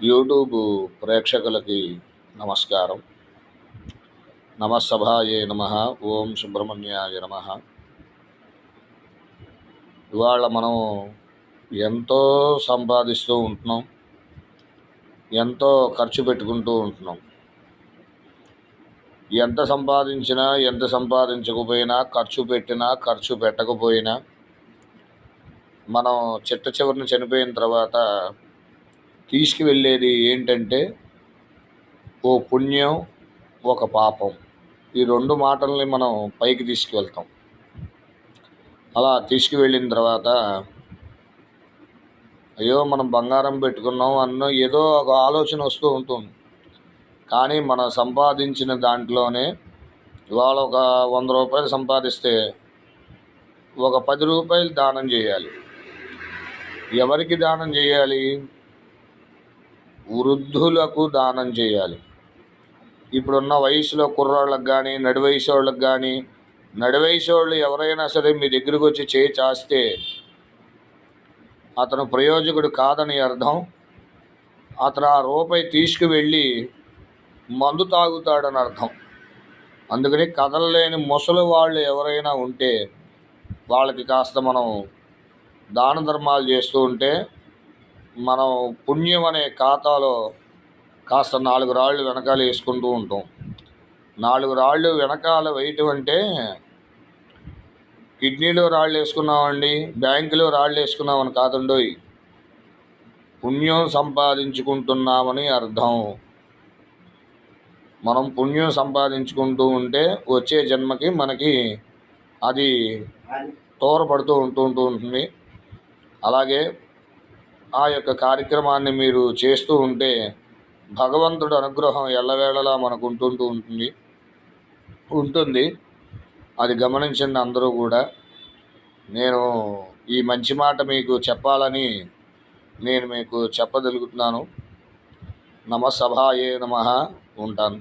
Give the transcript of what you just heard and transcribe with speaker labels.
Speaker 1: YouTube ప్రేక్షకులకి నమస్కారం. నమస్సభాయే నమ. ఓం సుబ్రహ్మణ్యాయ నమ. ఇవాళ మనం ఎంతో సంపాదిస్తూ ఉంటున్నాం, ఎంతో ఖర్చు పెట్టుకుంటూ ఉంటున్నాం. ఎంత సంపాదించినా, ఎంత సంపాదించకపోయినా, ఖర్చు పెట్టినా, ఖర్చు పెట్టకపోయినా, మనం చిట్ట చివరిని చనిపోయిన తర్వాత తీసుకువెళ్ళేది ఏంటంటే ఓ పుణ్యం, ఒక పాపం. ఈ రెండు మాటల్ని మనం పైకి తీసుకువెళ్తాం. అలా తీసుకువెళ్ళిన తర్వాత అయ్యో మనం బంగారం పెట్టుకున్నాం అన్న ఏదో ఒక ఆలోచన వస్తూ ఉంటుంది. కానీ మనం సంపాదించిన దాంట్లోనే ఇవాళ ఒక 100 రూపాయలు సంపాదిస్తే ఒక 10 రూపాయలు దానం చేయాలి. ఎవరికి దానం చేయాలి? వృద్ధులకు దానం చేయాలి. ఇప్పుడున్న వయసులో కుర్రాళ్ళకు కానీ, నడి వయసు వాళ్ళకి కానీ, నడి వయసు వాళ్ళు ఎవరైనా సరే మీ దగ్గరికి వచ్చి చేయి చాస్తే అతను ప్రయోజకుడు కాదని అర్థం. అతను ఆ రూపాయి తీసుకువెళ్ళి మందు తాగుతాడని అర్థం. అందుకని కదలలేని ముసలి వాళ్ళు ఎవరైనా ఉంటే వాళ్ళకి కాస్త మనం దాన ధర్మాలు చేస్తూ ఉంటే మనం పుణ్యం అనే ఖాతాలో కాస్త 4 రాళ్ళు వెనకాల వేసుకుంటూ ఉంటాం. 4 రాళ్ళు వెనకాల వేయటం అంటే కిడ్నీలో రాళ్ళు వేసుకున్నామండి, బ్యాంకులో రాళ్ళు వేసుకున్నామని కాదండోయ్. పుణ్యం సంపాదించుకుంటున్నామని అర్థం. మనం పుణ్యం సంపాదించుకుంటూ ఉంటే వచ్చే జన్మకి మనకి అది తోరపడుతూ ఉంటుంది. అలాగే ఆ యొక్క కార్యక్రమాన్ని మీరు చేస్తూ ఉంటే భగవంతుడు అనుగ్రహం ఎల్లవేళలా మనకు ఉంటుంది. అది గమనించండి అందరూ కూడా. నేను ఈ మంచి మాట మీకు చెప్పాలని నేను మీకు చెప్పగలుగుతున్నాను. నమస్సభాయే నమః. ఉంటాను.